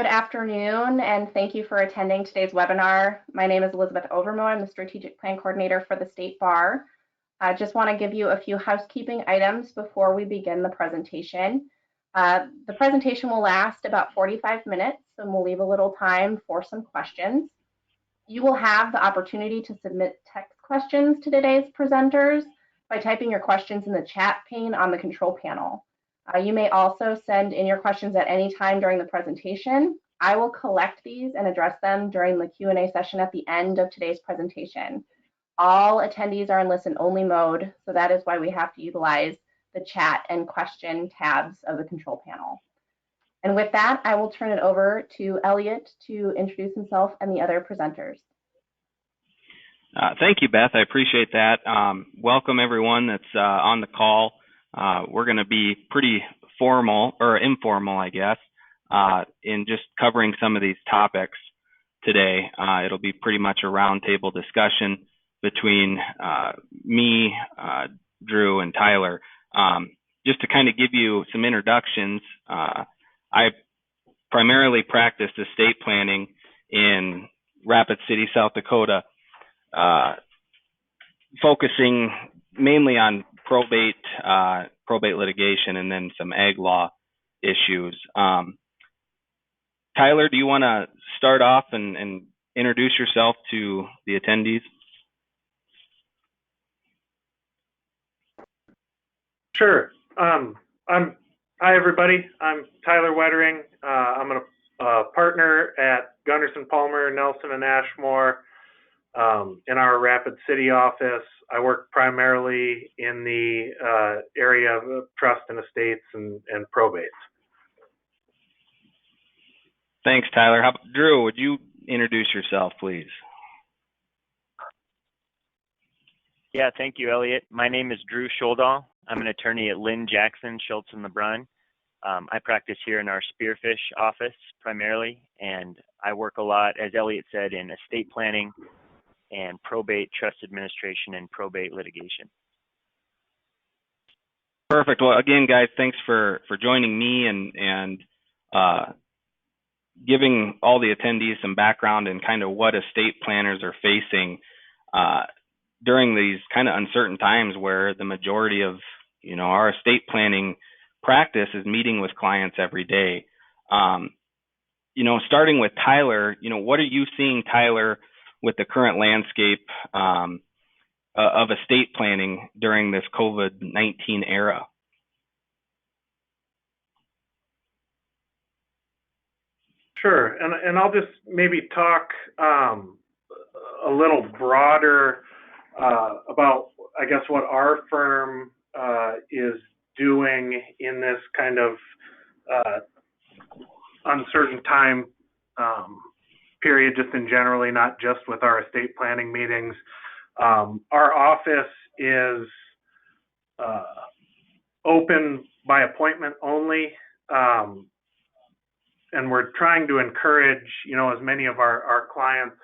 Good afternoon, and thank you for attending today's webinar. My name is Elizabeth Overmo. I'm the Strategic Plan Coordinator for the State Bar. I just want to give you a few housekeeping items before we begin the presentation. The presentation will last about 45 minutes, and we'll leave a little time for some questions. You will have the opportunity to submit text questions to today's presenters by typing your questions in the chat pane on the control panel. You may also send in your questions at any time during the presentation. I will collect these and address them during the Q&A session at the end of today's presentation. All attendees are in listen-only mode, so that is why we have to utilize the chat and question tabs of the control panel. And with that, I will turn it over to Elliot to introduce himself and the other presenters. Thank you, Beth. I appreciate that. Welcome everyone that's on the call. We're going to be pretty formal or informal, I guess, in just covering some of these topics today. It'll be pretty much a roundtable discussion between me, Drew, and Tyler. Just to kind of give you some introductions, I primarily practiced estate planning in Rapid City, South Dakota, focusing mainly on probate litigation and then some ag law issues. Tyler, do you want to start off and introduce yourself to the attendees? Sure. Hi everybody. I'm Tyler Wettering. I'm a partner at Gunderson Palmer, Nelson and Ashmore in our Rapid City office. I work primarily in the area of trust and estates and probates. Thanks, Tyler. Drew, would you introduce yourself, please? Yeah, thank you, Elliot. My name is Drew Scholdahl. I'm an attorney at Lynn Jackson, Schultz and LeBrun. I practice here in our Spearfish office primarily, and I work a lot, as Elliot said, in estate planning and probate, trust administration, and probate litigation. Perfect. Well, again, guys, thanks for joining me and giving all the attendees some background in kind of what estate planners are facing during these kind of uncertain times where the majority of, our estate planning practice is meeting with clients every day. Starting with Tyler, what are you seeing, Tyler, with the current landscape of estate planning during this COVID-19 era? Sure, and I'll just maybe talk a little broader about, I guess, what our firm is doing in this kind of uncertain time period, just in generally, not just with our estate planning meetings. Our office is open by appointment only, and we're trying to encourage, as many of our clients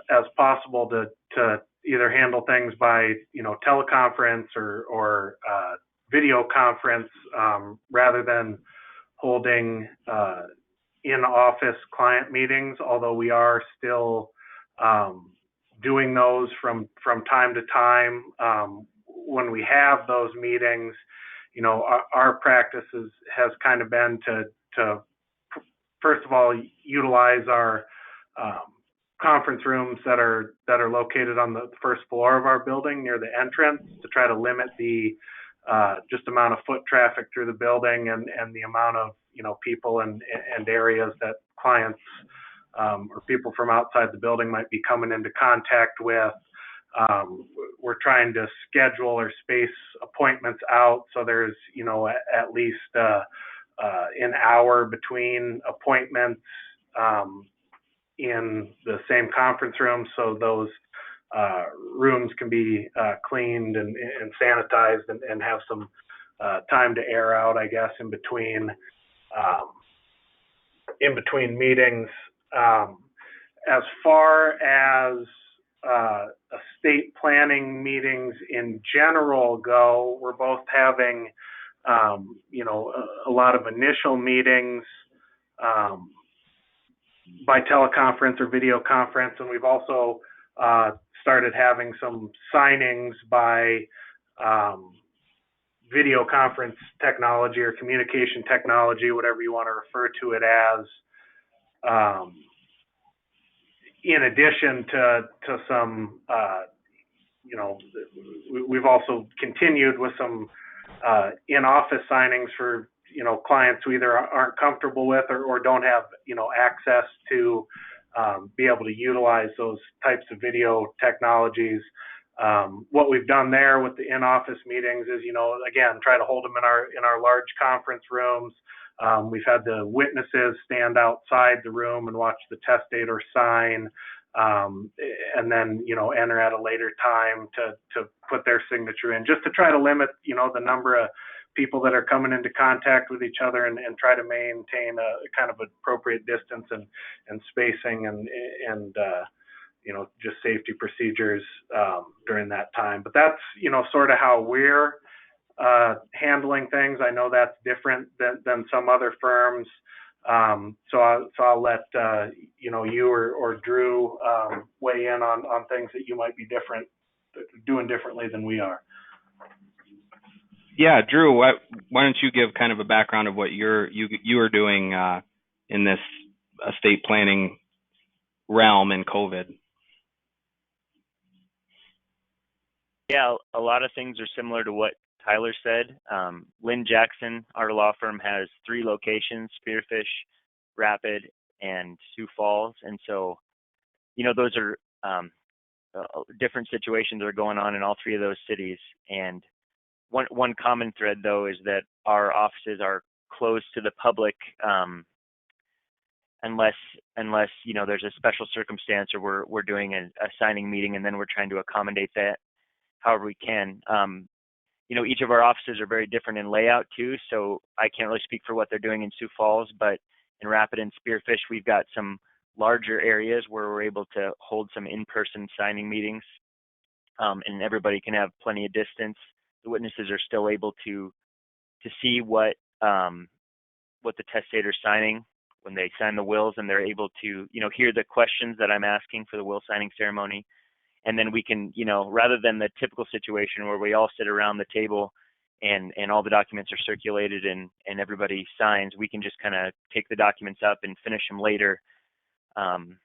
as possible to either handle things by, teleconference or video conference rather than holding in-office client meetings, although we are still doing those from time to time. When we have those meetings, our practice has kind of been to first of all utilize our conference rooms that are located on the first floor of our building near the entrance to try to limit the just amount of foot traffic through the building and the amount of people and areas that clients or people from outside the building might be coming into contact with. We're trying to schedule or space appointments out so there's at least an hour between appointments in the same conference room, so those rooms can be cleaned and sanitized and have some time to air out, I guess, in between meetings. As far as estate planning meetings in general go, we're both having a lot of initial meetings by teleconference or video conference, and we've also started having some signings by video conference technology or communication technology, whatever you want to refer to it as, in addition to some, we've also continued with some in-office signings for, clients who either aren't comfortable with or don't have, access to be able to utilize those types of video technologies. What we've done there with the in-office meetings is, again, try to hold them in our large conference rooms. We've had the witnesses stand outside the room and watch the testator sign, and then, enter at a later time to put their signature in, just to try to limit, the number of people that are coming into contact with each other, and try to maintain a kind of appropriate distance and spacing and just safety procedures during that time. But that's, sort of how we're handling things. I know that's different than some other firms. So I'll let you or Drew weigh in on things that you might be doing differently than we are. Yeah, Drew, why don't you give kind of a background of what you are doing in this estate planning realm in COVID? Yeah, a lot of things are similar to what Tyler said. Lynn Jackson, our law firm, has 3 locations: Spearfish, Rapid, and Sioux Falls. And so, those are different situations that are going on in all 3 of those cities. And one common thread, though, is that our offices are closed to the public unless there's a special circumstance, or we're doing a signing meeting, and then we're trying to accommodate that however we can. Each of our offices are very different in layout too, so I can't really speak for what they're doing in Sioux Falls, but in Rapid and Spearfish, we've got some larger areas where we're able to hold some in-person signing meetings, and everybody can have plenty of distance. The witnesses are still able to see what the testator's signing when they sign the wills, and they're able to, hear the questions that I'm asking for the will signing ceremony. And then we can, rather than the typical situation where we all sit around the table and all the documents are circulated and everybody signs, we can just kind of take the documents up and finish them later, and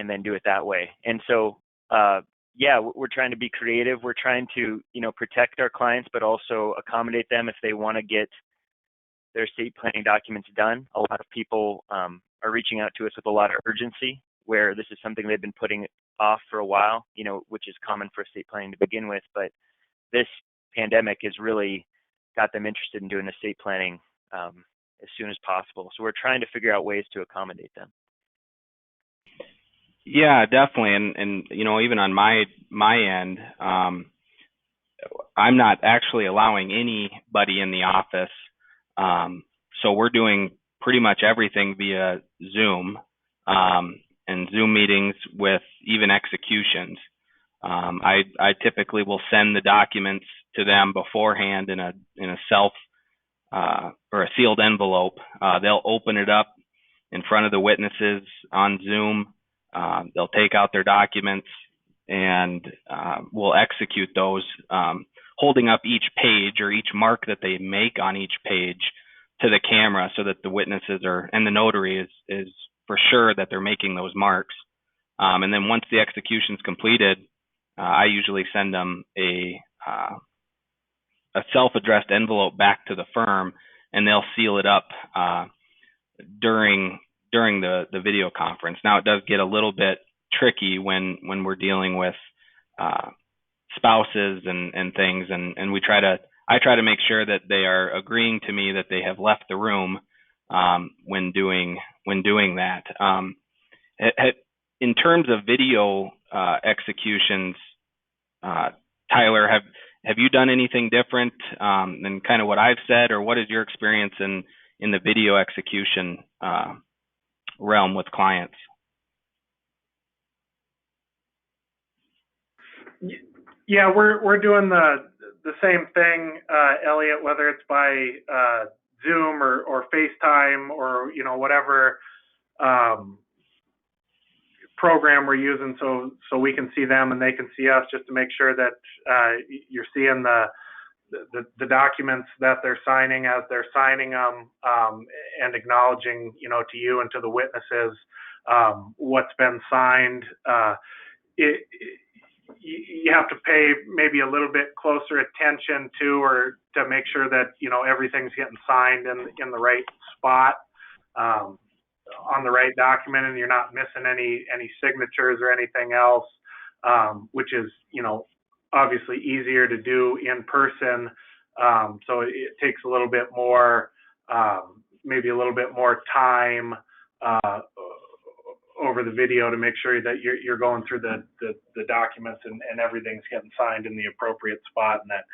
then do it that way. And so, we're trying to be creative. We're trying to, protect our clients, but also accommodate them if they want to get their estate planning documents done. A lot of people are reaching out to us with a lot of urgency, where this is something they've been putting off for a while, which is common for estate planning to begin with. But this pandemic has really got them interested in doing estate planning as soon as possible. So we're trying to figure out ways to accommodate them. Yeah, definitely. And even on my end, I'm not actually allowing anybody in the office. So we're doing pretty much everything via Zoom, and Zoom meetings with even executions. I typically will send the documents to them beforehand in a self or a sealed envelope. They'll open it up in front of the witnesses on Zoom. They'll take out their documents, and we'll execute those, holding up each page or each mark that they make on each page to the camera, so that the witnesses and the notary is for sure that they're making those marks. And then once the execution's completed, I usually send them a self-addressed envelope back to the firm, and they'll seal it up during the video conference. Now, it does get a little bit tricky when we're dealing with spouses and things, and I try to make sure that they are agreeing to me that they have left the room when doing that. In terms of video executions, Tyler, have you done anything different than kind of what I've said, or what is your experience in the video execution realm with clients? Yeah, we're doing the same thing, Elliot, whether it's by Zoom or FaceTime or, whatever program we're using so we can see them and they can see us, just to make sure that you're seeing the documents that they're signing as they're signing them, and acknowledging, to you and to the witnesses what's been signed. You have to pay maybe a little bit closer attention to, or to make sure that, everything's getting signed in the right spot, on the right document, and you're not missing any signatures or anything else, which is, obviously easier to do in person. So it takes a little bit more, maybe a little bit more time over the video to make sure that you're going through the documents and everything's getting signed in the appropriate spot, and that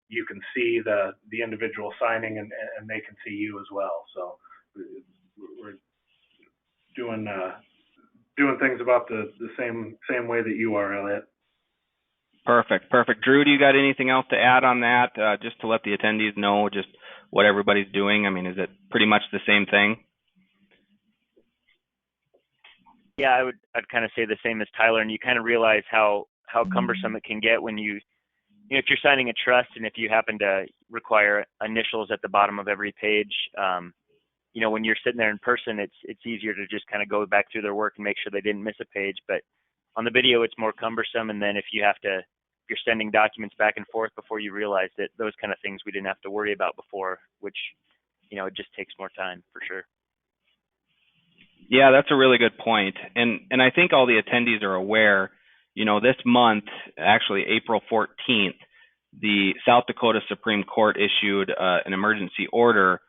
you can see the individual signing and they can see you as well. So we're doing things about the same way that you are, Elliot. Perfect. Drew, do you got anything else to add on that, just to let the attendees know just what everybody's doing? I mean, is it pretty much the same thing? Yeah, I'd kind of say the same as Tyler, and you kind of realize how cumbersome it can get when if you're signing a trust, and if you happen to require initials at the bottom of every page, when you're sitting there in person, it's easier to just kind of go back through their work and make sure they didn't miss a page. But on the video, it's more cumbersome, and then if you're sending documents back and forth before you realize that, those kind of things we didn't have to worry about before, which, it just takes more time for sure. Yeah, that's a really good point. And I think all the attendees are aware, this month, actually April 14th, the South Dakota Supreme Court issued an emergency order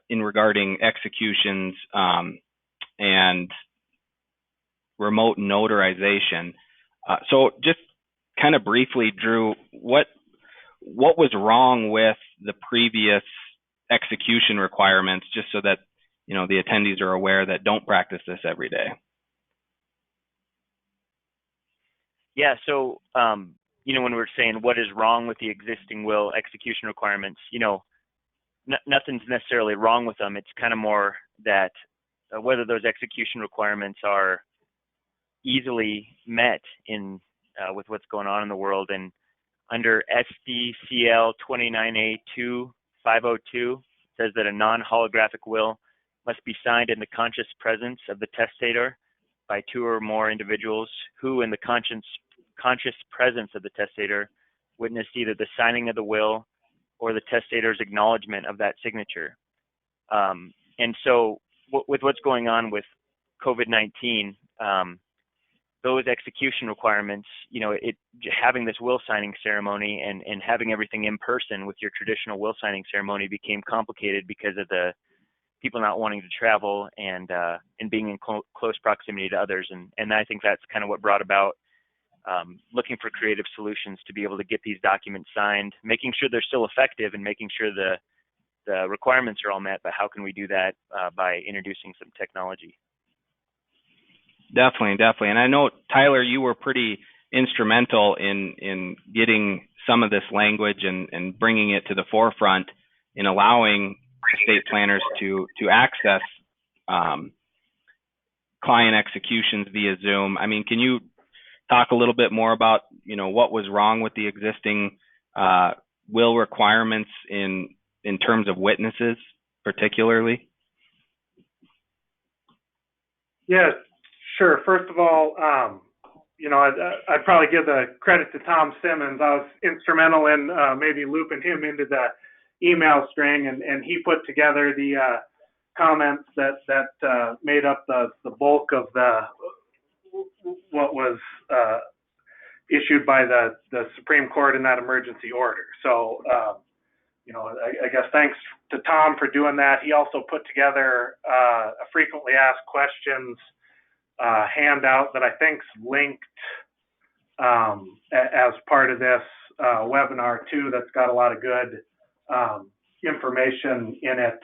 in regarding executions and remote notarization. So just kind of briefly, Drew, what was wrong with the previous execution requirements, just so that the attendees are aware that don't practice this every day? Yeah, so when we're saying what is wrong with the existing will execution requirements, nothing's necessarily wrong with them. It's kind of more that whether those execution requirements are easily met in with what's going on in the world. And under SDCL 29A2 502, says that a non-holographic will must be signed in the conscious presence of the testator by two or more individuals who, in the conscious presence of the testator, witnessed either the signing of the will or the testator's acknowledgement of that signature. And so with what's going on with COVID-19, those execution requirements, having this will signing ceremony and having everything in person with your traditional will signing ceremony became complicated because of the people not wanting to travel and being in close proximity to others. And I think that's kind of what brought about looking for creative solutions to be able to get these documents signed, making sure they're still effective and making sure the requirements are all met, but how can we do that by introducing some technology? Definitely. And I know, Tyler, you were pretty instrumental in getting some of this language and bringing it to the forefront in allowing estate planners to access client executions via Zoom. I mean, can you talk a little bit more about, what was wrong with the existing will requirements in terms of witnesses, particularly? Yeah, sure. First of all, I'd probably give the credit to Tom Simmons. I was instrumental in maybe looping him into the email string, and he put together the comments that made up the bulk of what was issued by the Supreme Court in that emergency order. So, I guess thanks to Tom for doing that. He also put together a frequently asked questions handout that I think's linked as part of this webinar too. That's got a lot of good information in it.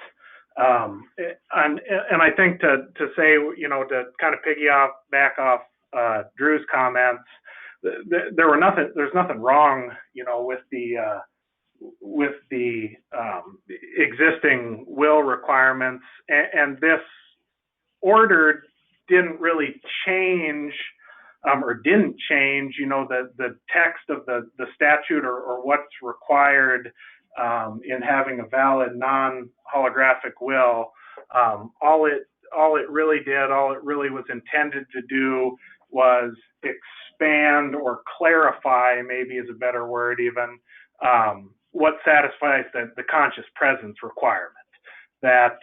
And I think to say, to kind of back off Drew's comments, there's nothing wrong, with the existing will requirements, and this order didn't really change or didn't change, the text of the statute or what's required in having a valid non-holographic will. All it really was intended to do was expand or clarify, maybe is a better word even, what satisfies the conscious presence requirement. That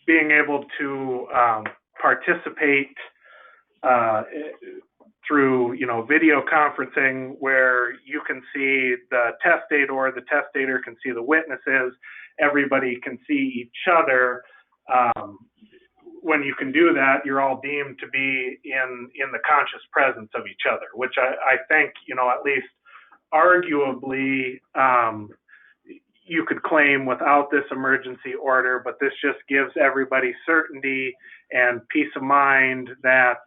being able to participate through video conferencing, where you can see the testator, the testator can see the witnesses, everybody can see each other. When you can do that, you're all deemed to be in the conscious presence of each other, which I think, at least arguably, you could claim without this emergency order, but this just gives everybody certainty and peace of mind that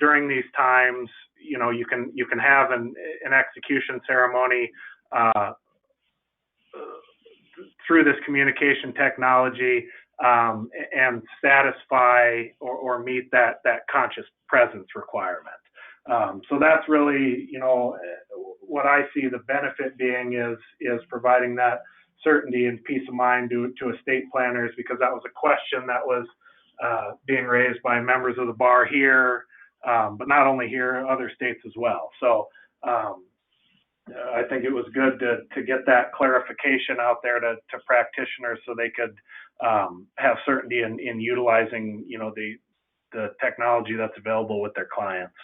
during these times, you can have an execution ceremony through this communication technology and satisfy or meet that conscious presence requirement. So that's really, what I see the benefit being is providing that certainty and peace of mind to estate planners, because that was a question that was being raised by members of the bar here, but not only here, other states as well. So I think it was good to get that clarification out there to practitioners so they could have certainty in utilizing, the technology that's available with their clients.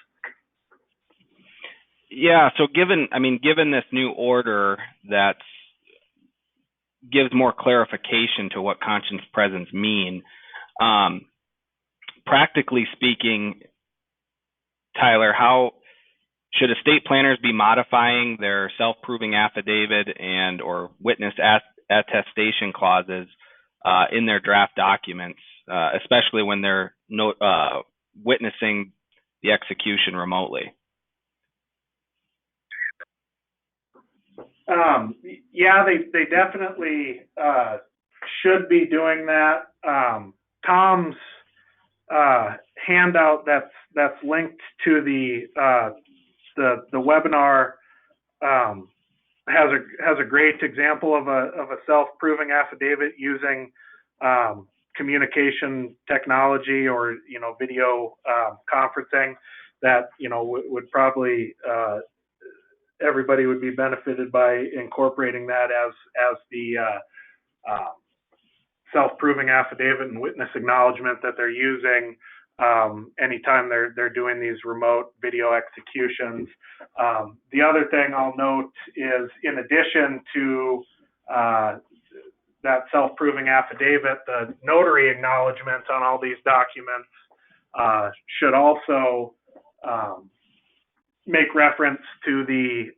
Yeah, so given this new order that gives more clarification to what conscious presence mean, practically speaking, Tyler, how should estate planners be modifying their self-proving affidavit and or witness attestation clauses in their draft documents, especially when they're witnessing the execution remotely? Yeah, they definitely should be doing that. Tom's handout that's linked to the webinar has a great example of a self-proving affidavit using communication technology or video conferencing that would probably everybody would be benefited by incorporating that as the self-proving affidavit and witness acknowledgement that they're using anytime they're doing these remote video executions. The other thing I'll note is, in addition to that self-proving affidavit, the notary acknowledgement on all these documents should also make reference to the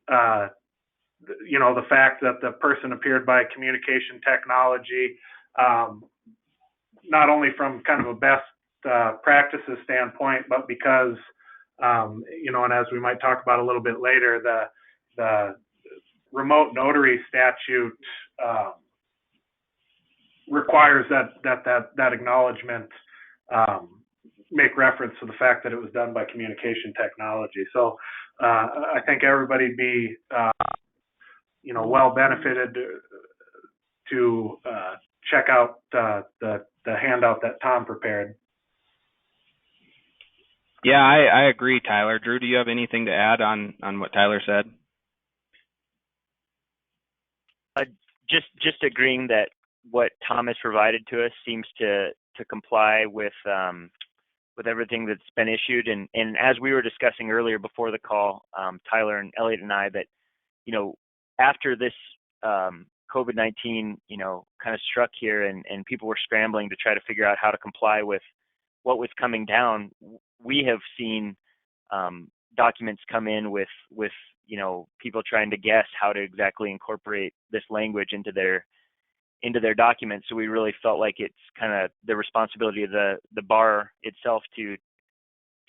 fact that the person appeared by communication technology, not only from kind of a best practices standpoint, but because, and as we might talk about a little bit later, the remote notary statute requires that acknowledgement make reference to the fact that it was done by communication technology. So I think everybody be, well benefited to check out the handout that Tom prepared. Yeah, I agree, Tyler. Drew, do you have anything to add on what Tyler said? Just agreeing that what Tom has provided to us seems to comply with everything that's been issued. And as we were discussing earlier before the call, Tyler and Elliot and I, that, after this COVID-19, kind of struck here and people were scrambling to try to figure out how to comply with what was coming down, we have seen documents come in with people trying to guess how to exactly incorporate this language into their documents. So we really felt like it's kind of the responsibility of the bar itself to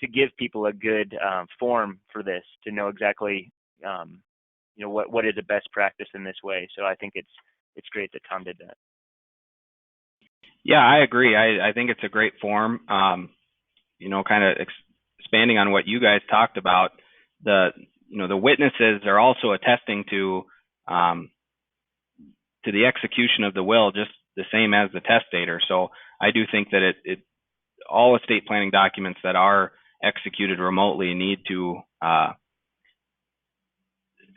give people a good form for this, to know exactly what is a best practice in this way. So I think it's great that Tom did that. Yeah, I agree. I think it's a great form. Kind of expanding on what you guys talked about, the witnesses are also attesting to the execution of the will, just the same as the testator. So I do think that all estate planning documents that are executed remotely need to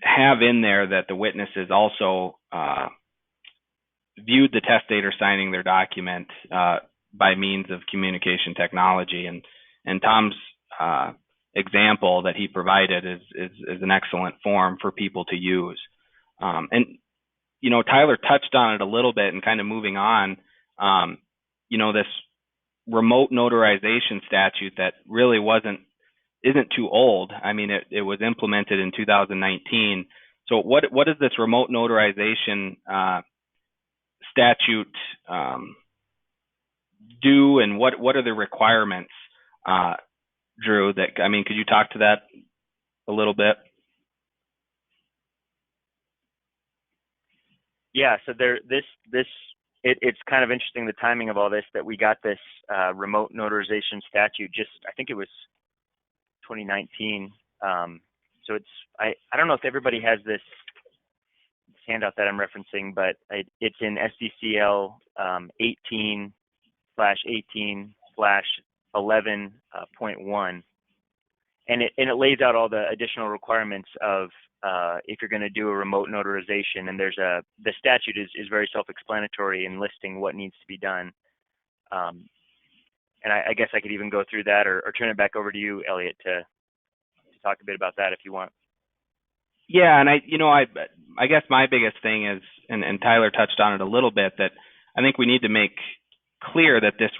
have in there that the witnesses also viewed the testator signing their document by means of communication technology. And Tom's example that he provided is an excellent form for people to use. And Tyler touched on it a little bit, and kind of moving on, this remote notarization statute that really isn't too old. I mean, it was implemented in 2019. So what does this remote notarization statute do, and what are the requirements, Drew? Could you talk to that a little bit? Yeah, so it's kind of interesting, the timing of all this, that we got this remote notarization statute I think it was 2019. So I don't know if everybody has this handout that I'm referencing, but it's in SDCL 18/18/11.1, and it lays out all the additional requirements of if you're going to do a remote notarization. And the statute is very self-explanatory in listing what needs to be done. And I guess I could even go through that, or turn it back over to you, Elliot, to talk a bit about that if you want. Yeah, and I guess my biggest thing is, and Tyler touched on it a little bit, that I think we need to make clear that this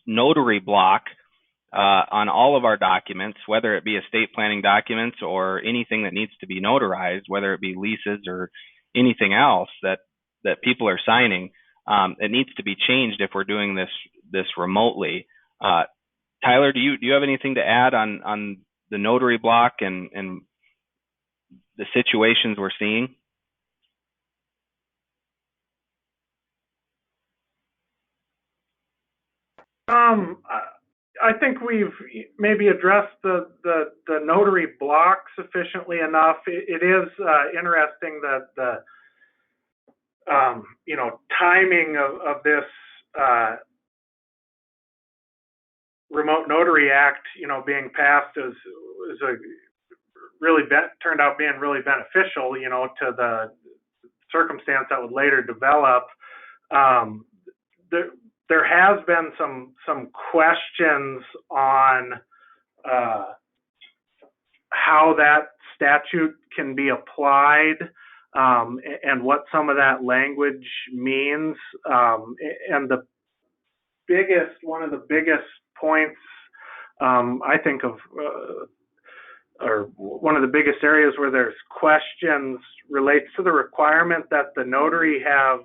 notary block on all of our documents, whether it be estate planning documents or anything that needs to be notarized, whether it be leases or anything else that people are signing, it needs to be changed if we're doing this remotely. Tyler, do you have anything to add on the notary block and the situations we're seeing? I think we've maybe addressed the notary block sufficiently enough. It is interesting that the timing of this Remote Notary Act, being passed is turned out being really beneficial, to the circumstance that would later develop. There has been some questions on how that statute can be applied, and what some of that language means. And one of the biggest points, I think of, or one of the biggest areas where there's questions, relates to the requirement that the notary have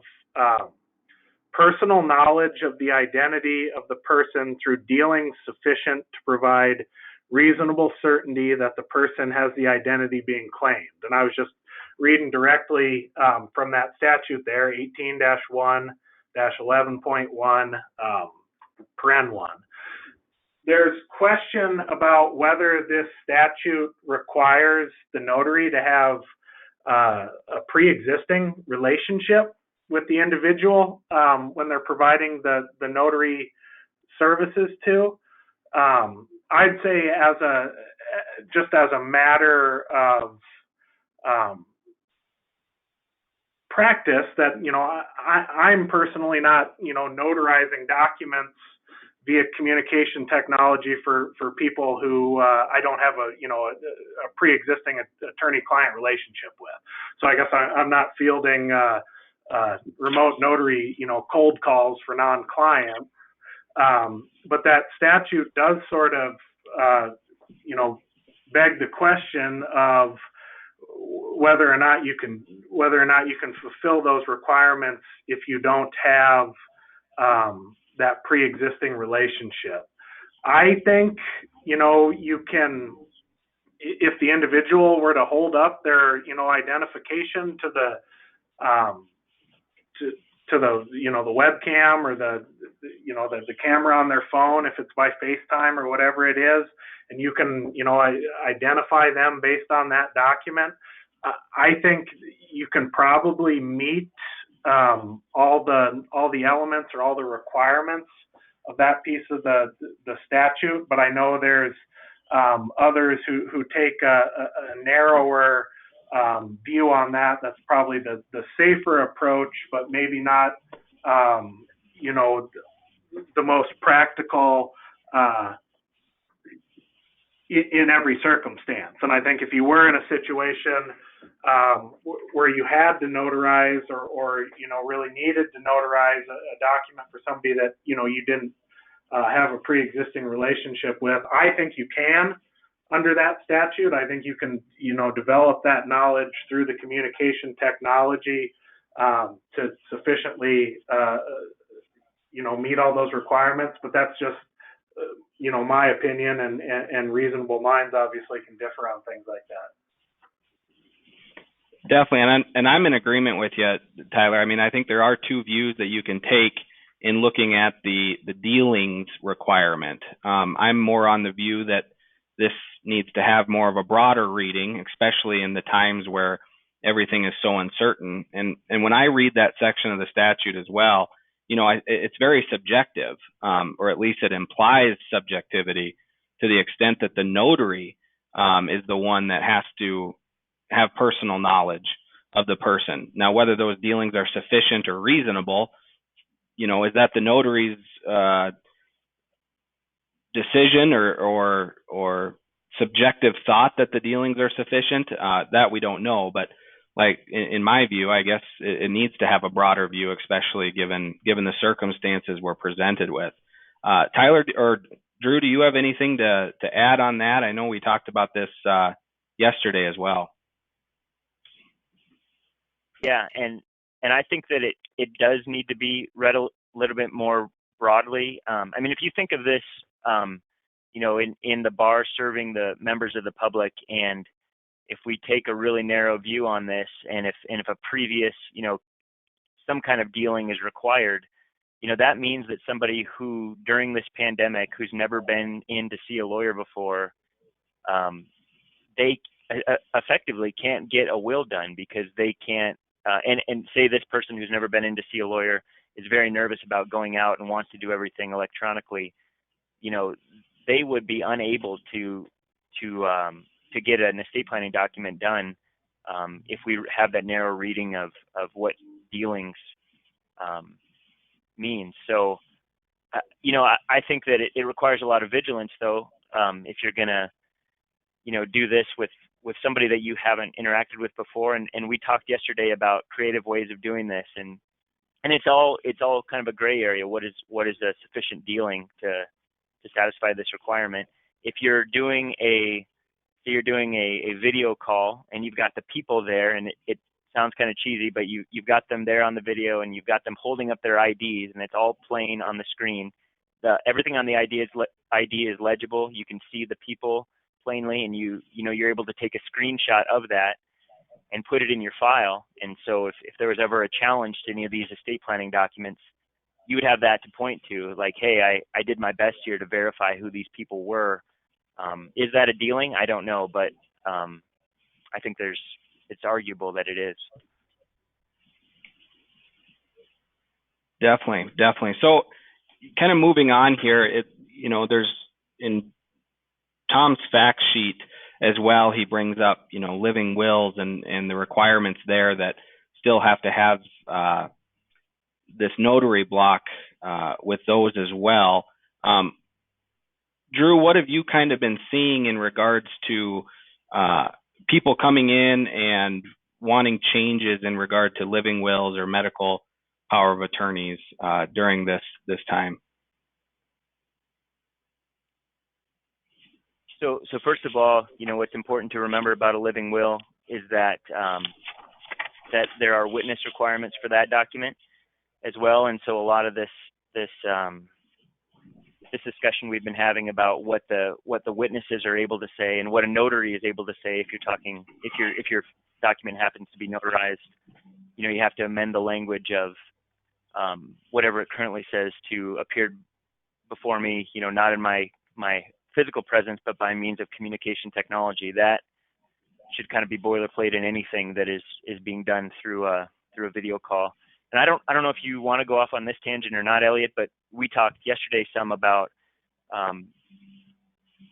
personal knowledge of the identity of the person through dealings sufficient to provide reasonable certainty that the person has the identity being claimed. And I was just reading directly from that statute there, 18-1-11.1, paren 1. There's question about whether this statute requires the notary to have a pre-existing relationship with the individual when they're providing the notary services to. I'd say just as a matter of practice, that I'm personally not notarizing documents via communication technology for people who I don't have a pre-existing attorney-client relationship with. So I guess I'm not fielding remote notary cold calls for non-clients. But that statute does sort of beg the question of whether or not you can fulfill those requirements if you don't have that pre-existing relationship. I think you can if the individual were to hold up their, identification to the to the the webcam or the camera on their phone, if it's by FaceTime or whatever it is, and you can identify them based on that document, I think you can probably meet all the elements or all the requirements of that piece of the statute. But I know there's others who take a narrower view on that. That's probably the safer approach, but maybe not the most practical in every circumstance. And I think if you were in a situation where you had to notarize or really needed to notarize a document for somebody that you didn't have a pre-existing relationship with, I think you can under that statute. I think you can develop that knowledge through the communication technology to sufficiently meet all those requirements. But that's just my opinion, and reasonable minds obviously can differ on things like that. Definitely, and I'm in agreement with you, Tyler. I mean, I think there are two views that you can take in looking at the dealings requirement. I'm more on the view that this needs to have more of a broader reading, especially in the times where everything is so uncertain. And when I read that section of the statute as well, it's very subjective, or at least it implies subjectivity to the extent that the notary is the one that has to have personal knowledge of the person. Now, whether those dealings are sufficient or reasonable, is that the notary's decision or subjective thought that the dealings are sufficient? That we don't know. But like in my view, I guess it needs to have a broader view, especially given the circumstances we're presented with. Tyler or Drew, do you have anything to add on that? I know we talked about this yesterday as well. Yeah, and I think that it does need to be read a little bit more broadly. I mean, if you think of this, in the bar serving the members of the public, and if we take a really narrow view on this, and if a previous, some kind of dealing is required, that means that somebody who during this pandemic, who's never been in to see a lawyer before, they effectively can't get a will done because they can't. And say this person who's never been in to see a lawyer is very nervous about going out and wants to do everything electronically. They would be unable to get an estate planning document done if we have that narrow reading of what dealings means. So, I think that it requires a lot of vigilance, though, if you're gonna, do this with somebody that you haven't interacted with before. And we talked yesterday about creative ways of doing this, and it's all kind of a gray area. What is a sufficient dealing to satisfy this requirement? If you're doing a video call and you've got the people there, and it sounds kind of cheesy, but you've got them there on the video and you've got them holding up their IDs and it's all playing on the screen. Everything on the ID is legible. You can see the people plainly, and you're able to take a screenshot of that and put it in your file. And so if there was ever a challenge to any of these estate planning documents, you would have that to point to, like, hey, I did my best here to verify who these people were. Is that a dealing? I don't know, but I think it's arguable that it is. Definitely. So kind of moving on here, there's in Tom's fact sheet as well, he brings up, living wills and the requirements there that still have to have this notary block with those as well. Drew, what have you kind of been seeing in regards to people coming in and wanting changes in regard to living wills or medical power of attorneys during this time? So first of all, what's important to remember about a living will is that that there are witness requirements for that document as well. And so a lot of this this discussion we've been having about what the witnesses are able to say and what a notary is able to say if your document happens to be notarized. You have to amend the language of whatever it currently says to appear before me, not in my physical presence, but by means of communication technology. That should kind of be boilerplate in anything that is being done through a video call. And I don't know if you want to go off on this tangent or not, Elliot, but we talked yesterday some about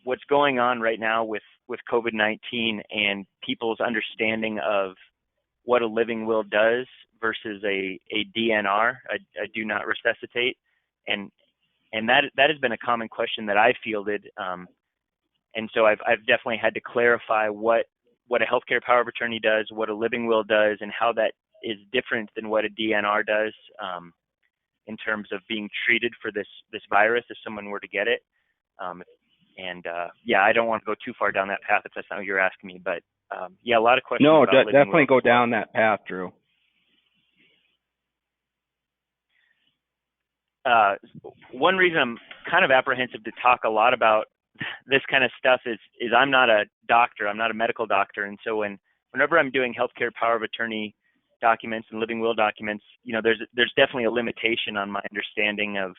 what's going on right now with COVID-19 and people's understanding of what a living will does versus a DNR, a do not resuscitate, and that has been a common question that I fielded, and so I've definitely had to clarify what a healthcare power of attorney does, what a living will does, and how that is different than what a DNR does in terms of being treated for this virus if someone were to get it. I don't want to go too far down that path if that's not what you're asking me, but a lot of questions. No, about definitely go down that path, Drew. One reason I'm kind of apprehensive to talk a lot about this kind of stuff is I'm not a doctor, I'm not a medical doctor, and so whenever I'm doing healthcare power of attorney documents and living will documents, there's definitely a limitation on my understanding of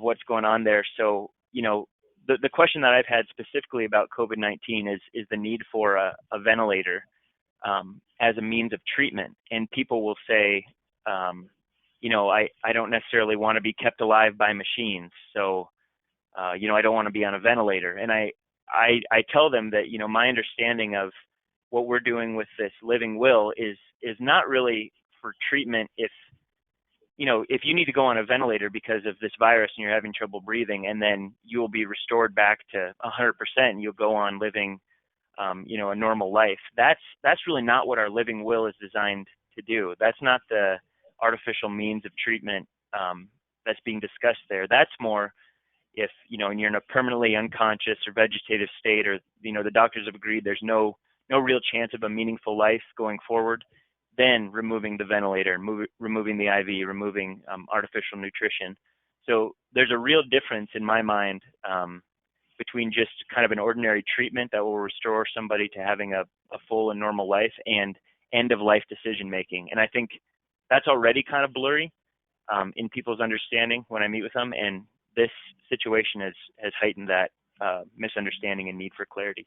what's going on there. So the question that I've had specifically about COVID-19 is the need for a ventilator as a means of treatment, and people will say, I don't necessarily want to be kept alive by machines, so I don't want to be on a ventilator. And I tell them that my understanding of what we're doing with this living will is not really for treatment if you need to go on a ventilator because of this virus and you're having trouble breathing, and then you will be restored back to 100% and you'll go on living a normal life. That's really not what our living will is designed to do. That's not the artificial means of treatment that's being discussed there. That's more if and you're in a permanently unconscious or vegetative state, or the doctors have agreed there's no real chance of a meaningful life going forward, then removing the ventilator, removing the IV, removing artificial nutrition. So there's a real difference in my mind between just kind of an ordinary treatment that will restore somebody to having a full and normal life and end of life decision making. And I think that's already kind of blurry in people's understanding when I meet with them, and this situation has heightened that misunderstanding and need for clarity.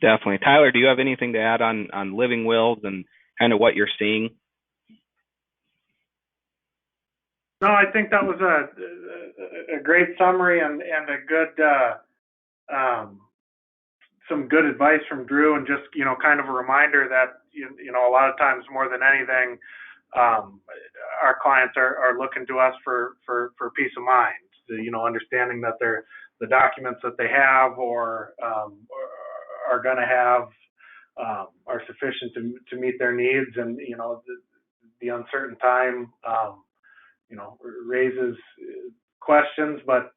Definitely. Tyler, do you have anything to add on living wills and kind of what you're seeing? No, I think that was a great summary and a good some good advice from Drew, and just kind of a reminder that a lot of times more than anything, our clients are looking to us for peace of mind. Understanding that the documents that they have or are going to have are sufficient to meet their needs, and the uncertain time raises questions, but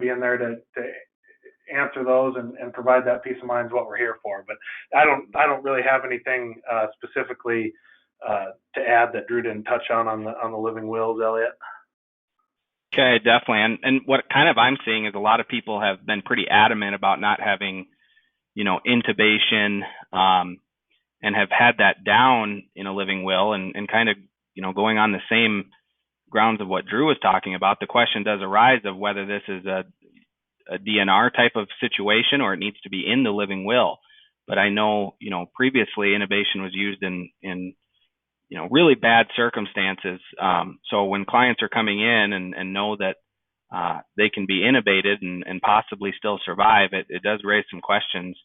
being there to answer those and provide that peace of mind is what we're here for. But I don't really have anything specifically to add that Drew didn't touch on the living wills, Elliot. Okay, definitely. And what kind of I'm seeing is a lot of people have been pretty adamant about not having intubation and have had that down in a living will, and kind of going on the same grounds of what Drew was talking about. The question does arise of whether this is a DNR type of situation or it needs to be in the living will. But I know, previously intubation was used in really bad circumstances. So when clients are coming in and know that they can be intubated and possibly still survive, it does raise some questions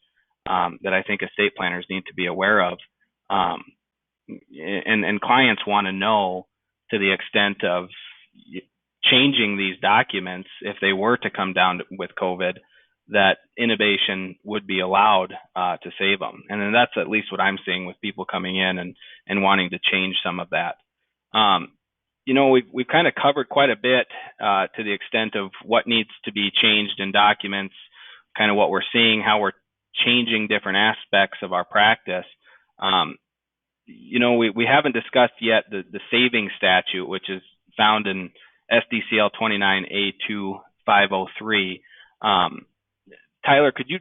that I think estate planners need to be aware of. And clients want to know, to the extent of changing these documents, if they were to come down with COVID, that intubation would be allowed to save them. And then that's at least what I'm seeing with people coming in and wanting to change some of that. We've kind of covered quite a bit to the extent of what needs to be changed in documents, kind of what we're seeing, how we're changing different aspects of our practice. We haven't discussed yet the saving statute, which is found in SDCL 29A2503. Tyler, could you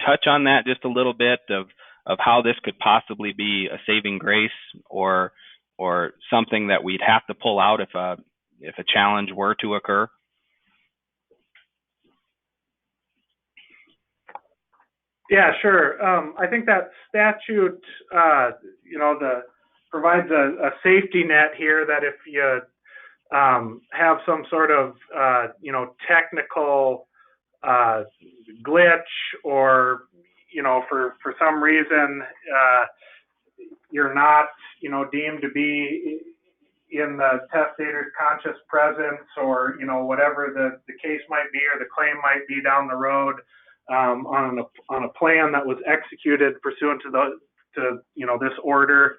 touch on that just a little bit of how this could possibly be a saving grace or something that we'd have to pull out if a challenge were to occur? Yeah, sure. I think that statute, provides a safety net here that if you have some sort of, technical glitch or, for some reason you're not, deemed to be in the testator's conscious presence or, whatever the case might be or the claim might be down the road, on a plan that was executed pursuant to this order.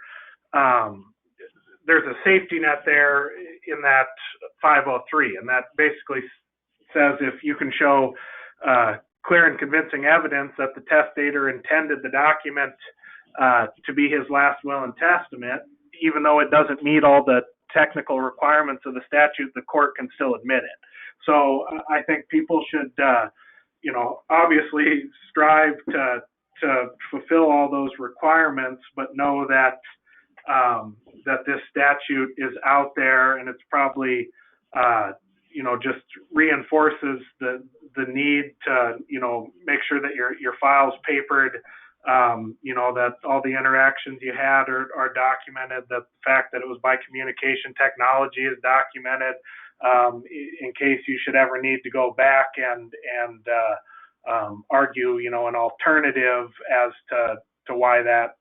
There's a safety net there in that 503, and that basically says if you can show clear and convincing evidence that the testator intended the document to be his last will and testament, even though it doesn't meet all the technical requirements of the statute, the court can still admit it. So I think people should obviously strive to fulfill all those requirements, but know that that this statute is out there, and it's probably just reinforces the need to make sure that your file's papered, that all the interactions you had are documented, that the fact that it was by communication technology is documented, in case you should ever need to go back and argue, an alternative as to why that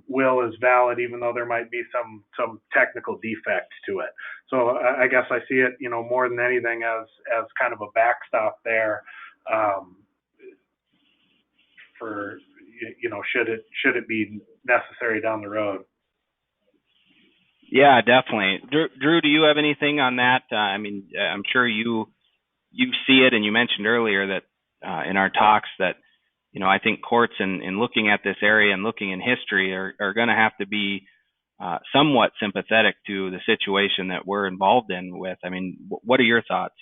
will is valid, even though there might be some technical defect to it. So I guess I see it, more than anything as kind of a backstop there, for, should it be necessary down the road. Yeah, definitely. Drew, do you have anything on that? I'm sure you see it, and you mentioned earlier that in our talks that, I think courts in looking at this area and looking in history are going to have to be somewhat sympathetic to the situation that we're involved in with. What are your thoughts?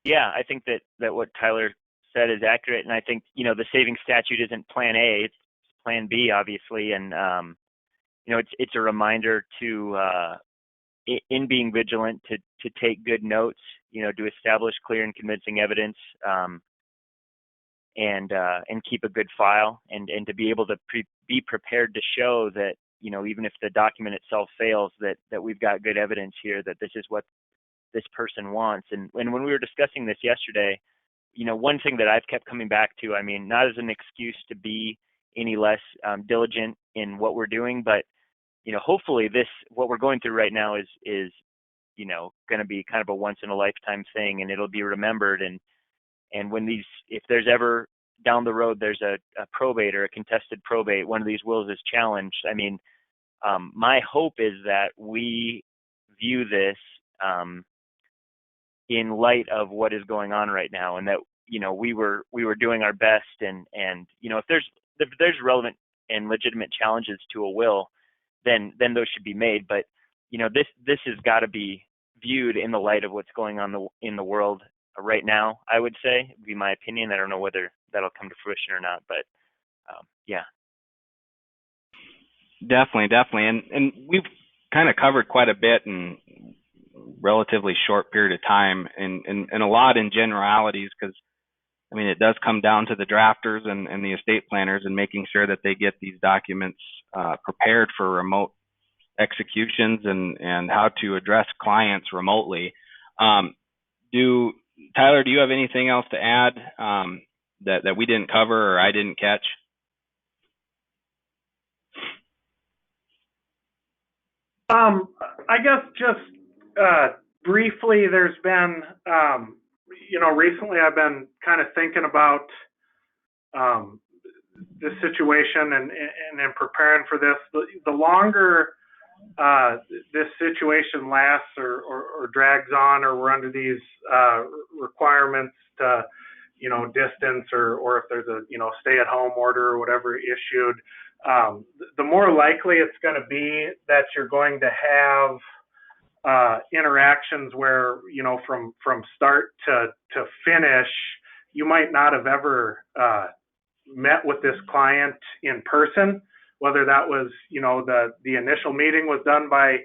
Yeah, I think that what Tyler said is accurate, and I think the saving statute isn't Plan A; it's Plan B, obviously, and it's a reminder to in being vigilant to take good notes, to establish clear and convincing evidence, and keep a good file, and to be able to be prepared to show that even if the document itself fails, that we've got good evidence here that this is what this person wants. And when we were discussing this yesterday, one thing that I've kept coming back to, not as an excuse to be any less diligent in what we're doing, but hopefully what we're going through right now is going to be kind of a once in a lifetime thing, and it'll be remembered. And when if there's ever down the road, there's a probate or a contested probate, one of these wills is challenged. My hope is that we view this in light of what is going on right now, and that we were doing our best, and if there's relevant and legitimate challenges to a will, then those should be made. But this has got to be viewed in the light of what's going on in the world right now. I would say, would be my opinion. I don't know whether that'll come to fruition or not, but yeah. Definitely, and we've kind of covered quite a bit in relatively short period of time, and a lot in generalities, because it does come down to the drafters and the estate planners and making sure that they get these documents prepared for remote executions and how to address clients remotely. Tyler, do you have anything else to add that we didn't cover or I didn't catch? I guess just briefly, there's been, recently I've been kind of thinking about this situation and in preparing for this. The longer this situation lasts or drags on, or we're under these requirements to, distance or if there's a, stay-at-home order or whatever issued, the more likely it's going to be that you're going to have interactions where, you know, from start to finish, you might not have ever met with this client in person, whether that was, you know, the initial meeting was done by,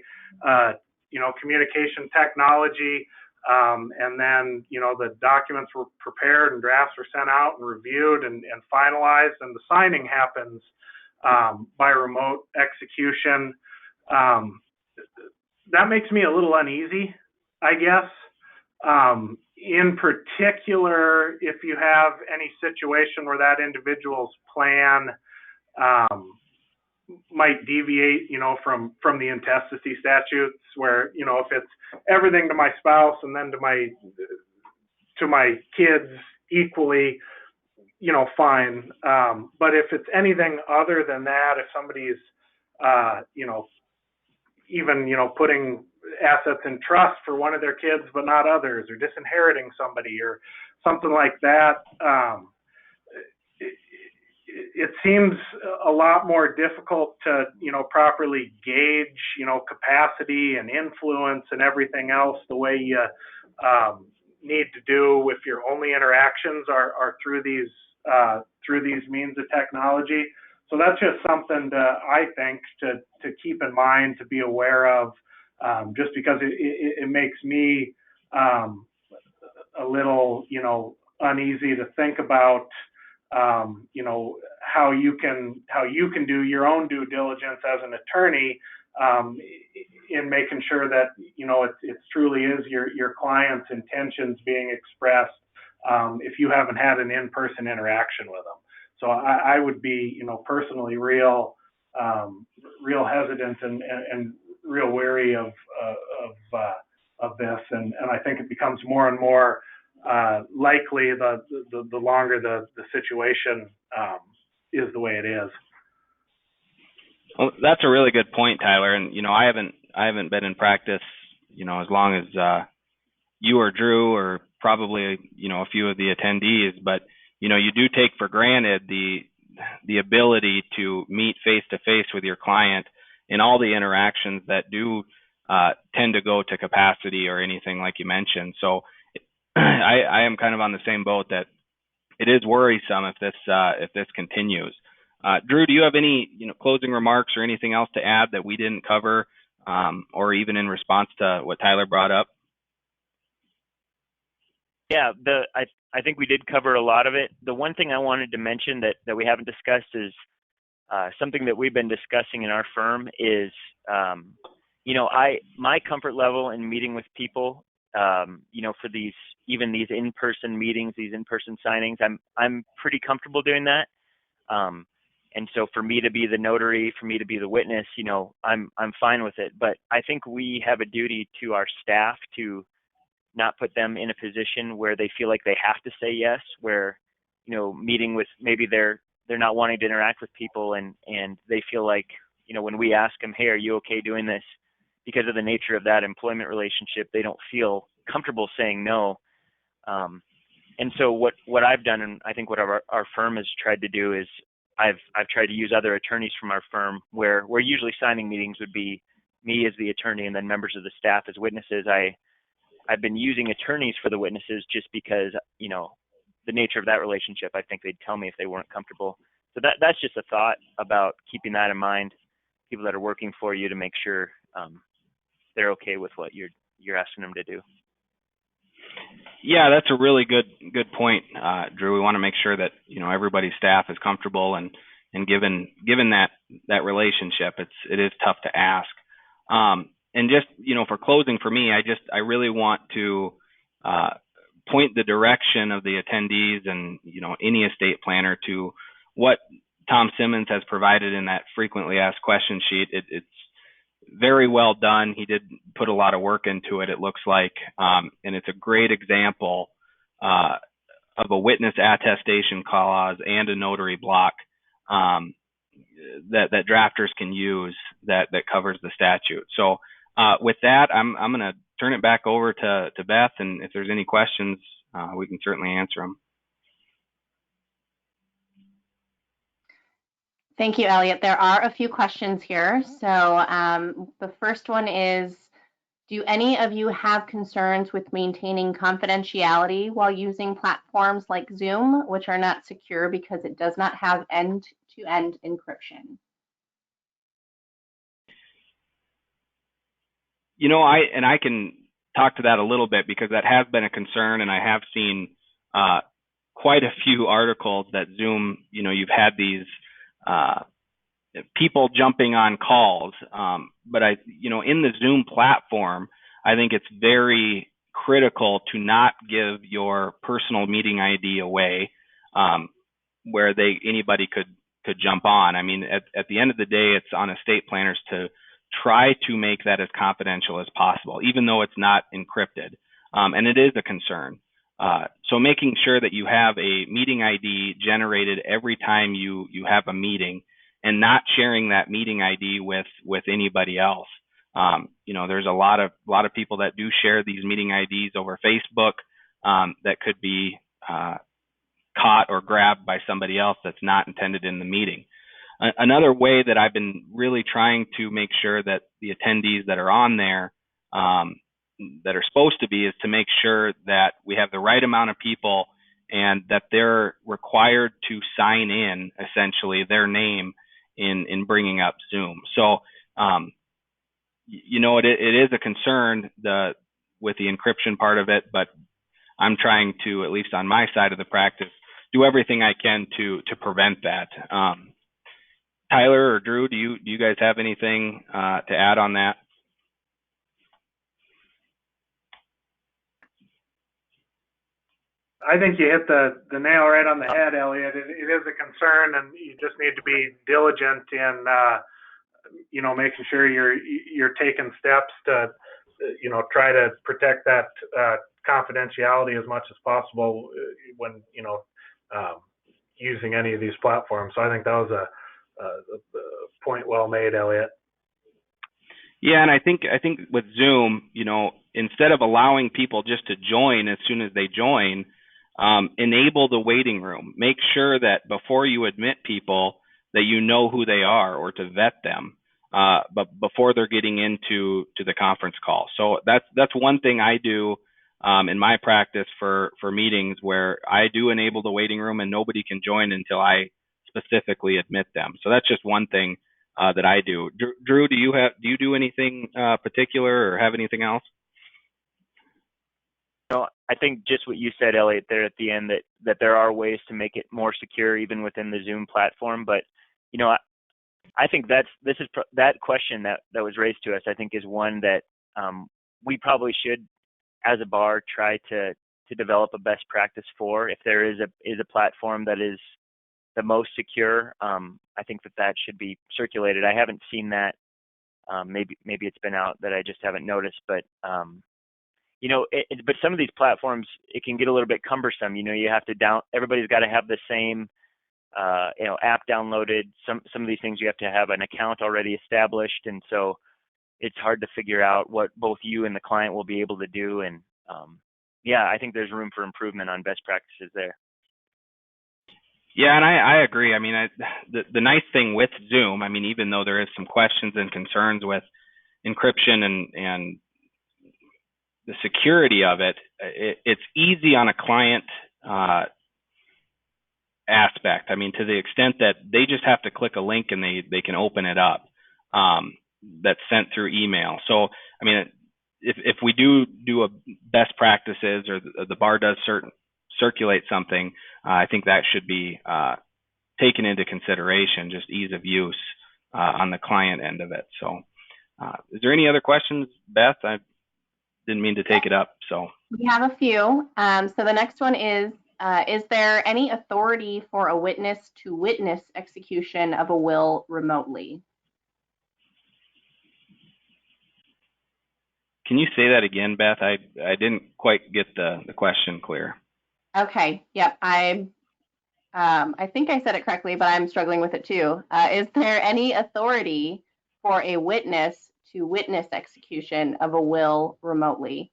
you know, communication technology, and then, you know, the documents were prepared and drafts were sent out and reviewed and finalized, and the signing happens by remote execution. That makes me a little uneasy, I guess. In particular, if you have any situation where that individual's plan might deviate, you know, from the intestacy statutes, where, you know, if it's everything to my spouse and then to my kids equally, you know, fine. But if it's anything other than that, if somebody's, you know, even, you know, putting assets in trust for one of their kids but not others, or disinheriting somebody or something like that, it seems a lot more difficult to, you know, properly gauge, you know, capacity and influence and everything else the way you need to do if your only interactions are through these means of technology. So that's just something to, I think, to keep in mind, to be aware of, just because it makes me a little, you know, uneasy to think about, you know, how you can do your own due diligence as an attorney, in making sure that, you know, it truly is your client's intentions being expressed, if you haven't had an in-person interaction with them. So I would be, you know, personally real hesitant and real wary of this, and I think it becomes more and more likely the longer the situation is the way it is. Well, that's a really good point, Tyler. And, you know, I haven't been in practice, you know, as long as you or Drew, or probably, you know, a few of the attendees, but, you know, you do take for granted the ability to meet face to face with your client in all the interactions that do tend to go to capacity or anything like you mentioned. So I am kind of on the same boat, that it is worrisome if this continues. Drew, do you have any, you know, closing remarks or anything else to add that we didn't cover, or even in response to what Tyler brought up? Yeah, I think we did cover a lot of it. The one thing I wanted to mention that we haven't discussed is something that we've been discussing in our firm is, you know, my comfort level in meeting with people, you know, for these in-person meetings, these in-person signings, I'm pretty comfortable doing that. And so for me to be the notary, for me to be the witness, you know, I'm fine with it. But I think we have a duty to our staff to not put them in a position where they feel like they have to say yes, where, you know, meeting with, maybe they're not wanting to interact with people, and they feel like, you know, when we ask them, hey, are you okay doing this? Because of the nature of that employment relationship, they don't feel comfortable saying no. And so what I've done, and I think what our firm has tried to do, is I've tried to use other attorneys from our firm, where usually signing meetings would be me as the attorney and then members of the staff as witnesses. I've been using attorneys for the witnesses just because, you know, the nature of that relationship. I think they'd tell me if they weren't comfortable. So that's just a thought about keeping that in mind, people that are working for you, to make sure they're okay with what you're asking them to do. Yeah, that's a really good point, Drew. We want to make sure that, you know, everybody's staff is comfortable, and given that relationship, it is tough to ask. And just, you know, for closing for me, I really want to point the direction of the attendees and, you know, any estate planner to what Tom Simmons has provided in that frequently asked question sheet. It's very well done. He did put a lot of work into it, it looks like, and it's a great example of a witness attestation clause and a notary block that drafters can use that covers the statute. So with that, I'm going to turn it back over to Beth, and if there's any questions, we can certainly answer them. Thank you, Elliot. There are a few questions here. So the first one is, Do any of you have concerns with maintaining confidentiality while using platforms like Zoom, which are not secure because it does not have end-to-end encryption? You know, I can talk to that a little bit because that has been a concern, and I have seen quite a few articles that Zoom, you've had these people jumping on calls. But in the Zoom platform, I think it's very critical to not give your personal meeting ID away, where anybody could jump on. I mean, at the end of the day, it's on estate planners to try to make that as confidential as possible, even though it's not encrypted. And it is a concern. So making sure that you have a meeting ID generated every time you have a meeting, and not sharing that meeting ID with anybody else. There's a lot of people that do share these meeting IDs over Facebook that could be caught or grabbed by somebody else that's not intended in the meeting. Another way that I've been really trying to make sure that the attendees that are on there that are supposed to be is to make sure that we have the right amount of people and that they're required to sign in essentially their name in bringing up Zoom. So, it is a concern with the encryption part of it, but I'm trying to, at least on my side of the practice, do everything I can to prevent that. Tyler or Drew, do you guys have anything to add on that? I think you hit the nail right on the head, Elliot. It is a concern, and you just need to be diligent in, making sure you're taking steps to, try to protect that confidentiality as much as possible when, using any of these platforms. So I think that was a point well made, Elliot. Yeah, and I think with Zoom, instead of allowing people just to join as soon as they join, enable the waiting room. Make sure that before you admit people that you know who they are, or to vet them, but before they're getting into the conference call. So that's one thing I do in my practice for meetings, where I do enable the waiting room and nobody can join until I specifically admit them. So that's just one thing that I do. Drew, do you do anything particular, or have anything else? I think just what you said, Elliot, there at the end, that there are ways to make it more secure even within the Zoom platform. But I think that question that was raised to us, I think, is one that we probably should, as a bar, try to develop a best practice for. If there is a platform that is the most secure, I think that should be circulated. I haven't seen that. Maybe it's been out that I just haven't noticed, but but some of these platforms, it can get a little bit cumbersome. You have to everybody's got to have the same app downloaded. Some of these things you have to have an account already established, and so it's hard to figure out what both you and the client will be able to do. And I think there's room for improvement on best practices there. Yeah, and I agree. I mean, the nice thing with Zoom, I mean, even though there is some questions and concerns with encryption and the security of it, it's easy on a client aspect. I mean, to the extent that they just have to click a link and they can open it up, that's sent through email. So, I mean, if we do a best practices, or the bar does circulate something, I think that should be taken into consideration, just ease of use on the client end of it. So, is there any other questions, Beth? I didn't mean to take it up. So we have a few. So the next one is there any authority for a witness to witness execution of a will remotely? Can you say that again, Beth? I didn't quite get the question clear. Okay. Yep. I think I said it correctly, but I'm struggling with it too. Is there any authority for a witness to witness execution of a will remotely?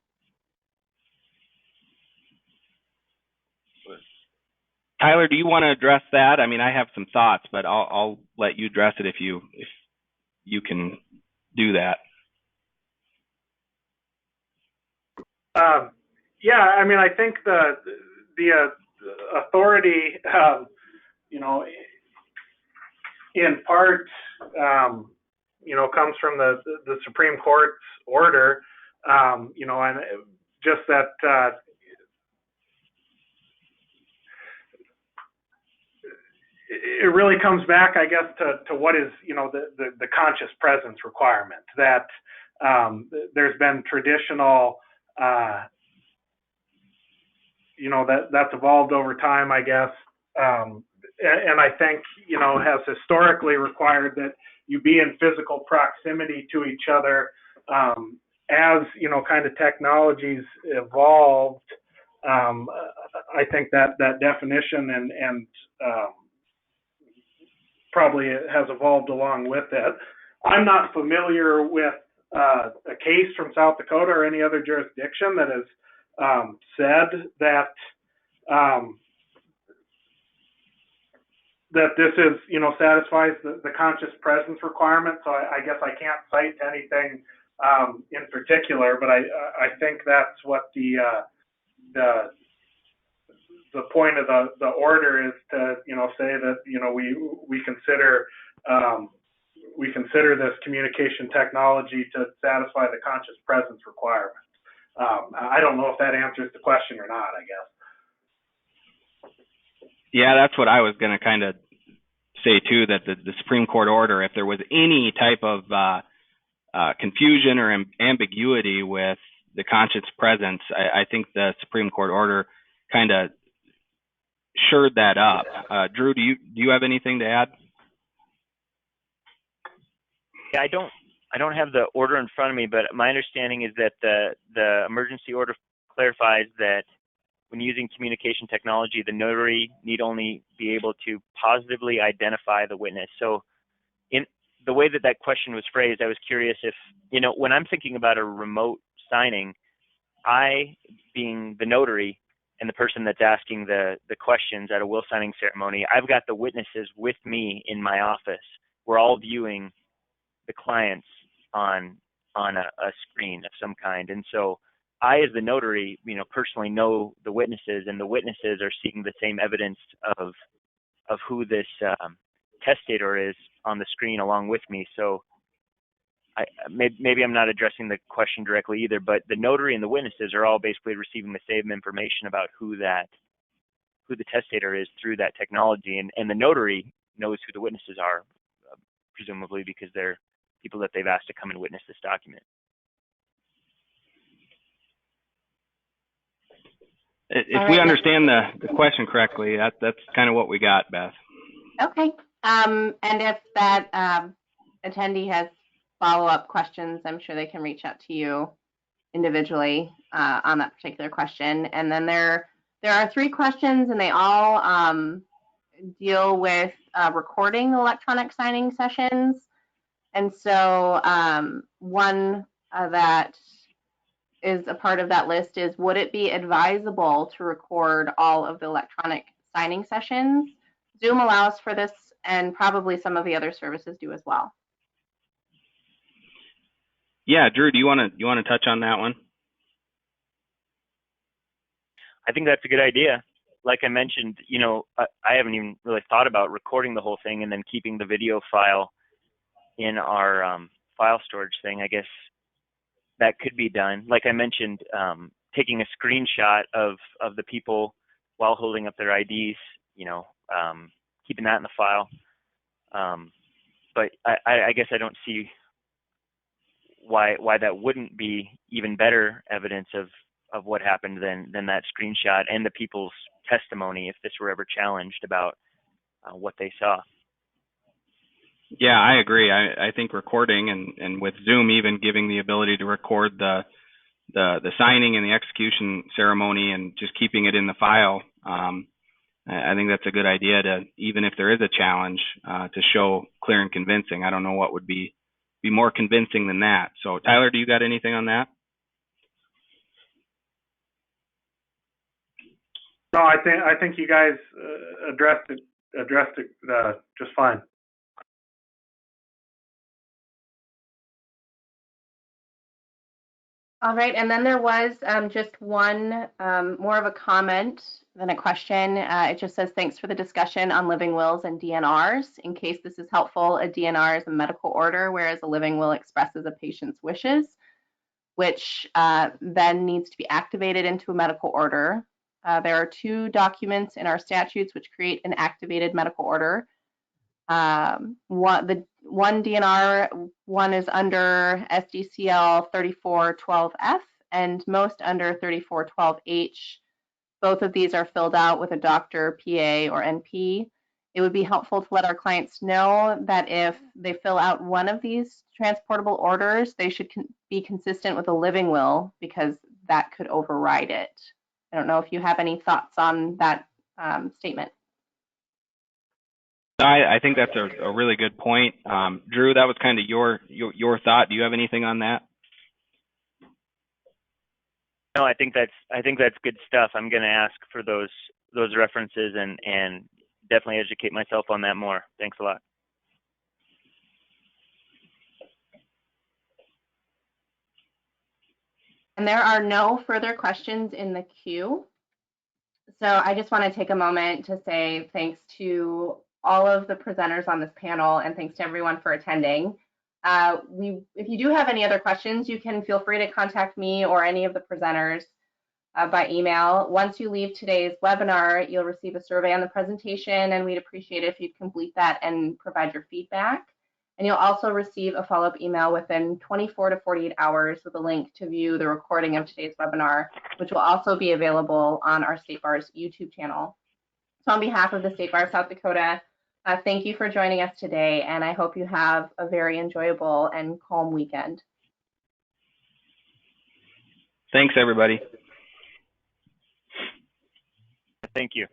Tyler, do you want to address that? I mean, I have some thoughts, but I'll let you address it if you can do that. Yeah, I mean, I think the authority, you know, in part, you know, comes from the Supreme Court's order, you know, and just that it really comes back, I guess, to what is, you know, the conscious presence requirement that there's been traditional, you know, that's evolved over time, I guess, and I think, you know, has historically required that you be in physical proximity to each other. As, you know, kind of technologies evolved, I think that definition and probably has evolved along with it. I'm not familiar with a case from South Dakota or any other jurisdiction that has said that that this is, you know, satisfies the conscious presence requirement. So I guess I can't cite anything in particular, but I think that's what the point of the order is, to, you know, say that, you know, we consider this communication technology to satisfy the conscious presence requirement. I don't know if that answers the question or not, I guess. Yeah, that's what I was going to kind of say too, that the Supreme Court order, if there was any type of confusion or ambiguity with the conscious presence, I think the Supreme Court order kind of shored that up. Drew, do you have anything to add? Yeah, I don't have the order in front of me, but my understanding is that the emergency order clarifies that when using communication technology, the notary need only be able to positively identify the witness. So in the way that question was phrased, I was curious if, you know, when I'm thinking about a remote signing, I, being the notary and the person that's asking the questions at a will signing ceremony, I've got the witnesses with me in my office. We're all viewing the clients on a screen of some kind. And so I, as the notary, you know, personally know the witnesses, and the witnesses are seeing the same evidence of who this testator is on the screen along with me. So maybe I'm not addressing the question directly either, but the notary and the witnesses are all basically receiving the same information about who the testator is through that technology, and the notary knows who the witnesses are, presumably because they're people that they've asked to come and witness this document. If we understand the question correctly, that's kind of what we got, Beth. Okay. And if that attendee has follow-up questions, I'm sure they can reach out to you individually on that particular question. And then there are 3 questions, and they all deal with recording electronic signing sessions. And so one that is a part of that list is, would it be advisable to record all of the electronic signing sessions? Zoom allows for this, and probably some of the other services do as well. Yeah, Drew, do you want to touch on that one? I think that's a good idea. Like I mentioned, you know, I haven't even really thought about recording the whole thing and then keeping the video file in our file storage thing. I guess that could be done. Like I mentioned, taking a screenshot of the people while holding up their IDs, you know, keeping that in the file. But I guess I don't see why that wouldn't be even better evidence of what happened than that screenshot and the people's testimony if this were ever challenged about what they saw. Yeah, I agree. I think recording and with Zoom even giving the ability to record the signing and the execution ceremony and just keeping it in the file, I think that's a good idea, to, even if there is a challenge, to show clear and convincing. I don't know what would be more convincing than that. So Tyler, do you got anything on that? No, I think you guys addressed it just fine. All right, and then there was just one more of a comment than a question. It just says, thanks for the discussion on living wills and DNRs. In case this is helpful, a DNR is a medical order, whereas a living will expresses a patient's wishes, which then needs to be activated into a medical order. There are two documents in our statutes which create an activated medical order. The one DNR, one is under SDCL 3412F and most under 3412H. Both of these are filled out with a doctor, PA, or NP. It would be helpful to let our clients know that if they fill out one of these transportable orders, they should be consistent with a living will because that could override it. I don't know if you have any thoughts on that statement. I think that's a really good point. Drew, that was kind of your thought. Do you have anything on that? No, I think that's good stuff. I'm going to ask for those references and definitely educate myself on that more. Thanks a lot. And there are no further questions in the queue. So I just want to take a moment to say thanks to all of the presenters on this panel and thanks to everyone for attending. If you do have any other questions, you can feel free to contact me or any of the presenters by email. Once you leave today's webinar, you'll receive a survey on the presentation, and we'd appreciate it if you'd complete that and provide your feedback. And you'll also receive a follow-up email within 24 to 48 hours with a link to view the recording of today's webinar, which will also be available on our State Bar's YouTube channel. So on behalf of the State Bar of South Dakota, thank you for joining us today, and I hope you have a very enjoyable and calm weekend. Thanks, everybody. Thank you.